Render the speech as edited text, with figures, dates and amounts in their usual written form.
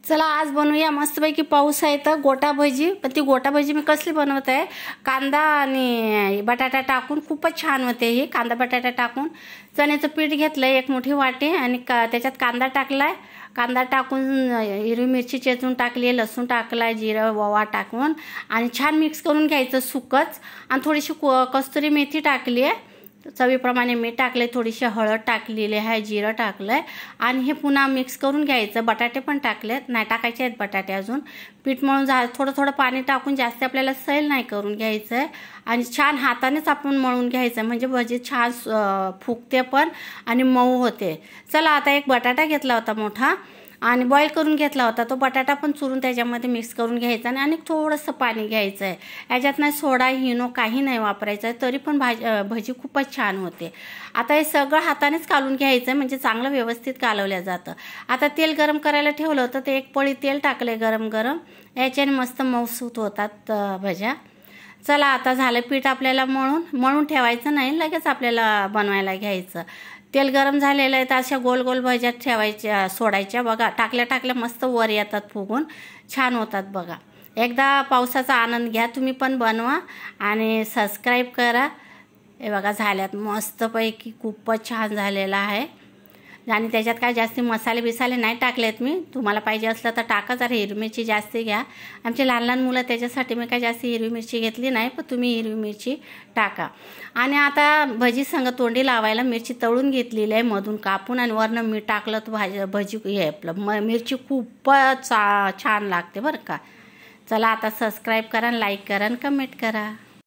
चला आज बनवूया मस्तपैकी पाऊस आहे तर गोटा भजी। पण ती गोटा भजी मी कसली बनवत आहे, कांदा आणि बटाटा टाकून खूपच छान होते ही। कांदा बटाटा टाकून चण्याचं पीठ घेतलं एक मोठी वाटी आणि त्याच्यात कांदा टाकलाय। कांदा टाकून हिरवी मिरची चेचून टाकली, लसूण टाकलाय, जिरं ओवा टाकून आणि छान मिक्स करून घ्यायचं सुकच। आणि थोडीशी कस्तुरी मेथी टाकली आहे, चवीप्रमाणे मीठ टाकले, थोडीशी हळद टाकलेली आहे, जिरं टाकलंय आणि हे पुन्हा मिक्स करून घ्यायचं। बटाटे पण टाकलेत, नाही टाकायचे आहेत बटाटे अजून। पीठ मळून थोडं थोडं पाणी टाकून जास्त आपल्याला सैल नाही करून घ्यायचं आहे आणि छान हातानेच आपण मळून घ्यायचं, म्हणजे भजी छान फुगते पण आणि मऊ होते। चला आता एक बटाटा घेतला होता मोठा आणि बॉईल करून घेतला होता, तो बटाटा पण चुरून त्याच्यामध्ये मिक्स करून घ्यायचा आणि थोडंसं पाणी घ्यायचं आहे। याच्यात नाही सोडा इनो काही नाही वापरायचं आहे, तरी पण भजी खूपच छान होते। आता हे सगळं हातानेच कालून घ्यायचं आहे, म्हणजे चांगलं व्यवस्थित कालवलं जातं। आता तेल गरम करायला ठेवलं होतं, ते एक पळी तेल टाकले गरम गरम, याच्याने मस्त मऊसूत होतात भज्या। चला आता झालं पीठ आपल्याला मळून ठेवायचं नाही, लगेच आपल्याला बनवायला घ्यायचं। तेल गरम झालेलं आहे तर अशा गोल गोल भज्या ठेवायच्या, सोडायच्या बघा। टाकल्या मस्त वर येतात, फुगून छान होतात बघा। एकदा पावसाचा आनंद घ्या, तुम्ही पण बनवा आणि सबस्क्राईब करा। हे बघा झाल्यात मस्तपैकी, खूपच छान झालेला आहे। आणि त्याच्यात काय जास्त मसाले बिसाले नाही टाकलेत मी, तुम्हाला पाहिजे असलं तर टाका, जरा हिरवी मिरची जास्त घ्या। आमचे लहान लहान मुलं त्याच्यासाठी मी काय जास्त हिरवी मिरची घेतली नाही, पण तुम्ही हिरवी मिरची टाका। आणि आता भजी संग तोंडी लावायला मिरची तळून घेतलेली आहे मधून कापून, आणि वरनं मीठ टाकलं तर भजी हे आपलं मिरची खूपच छान लागते बरं का। चला आता सबस्क्राईब करा, लाईक करा आणि कमेंट करा।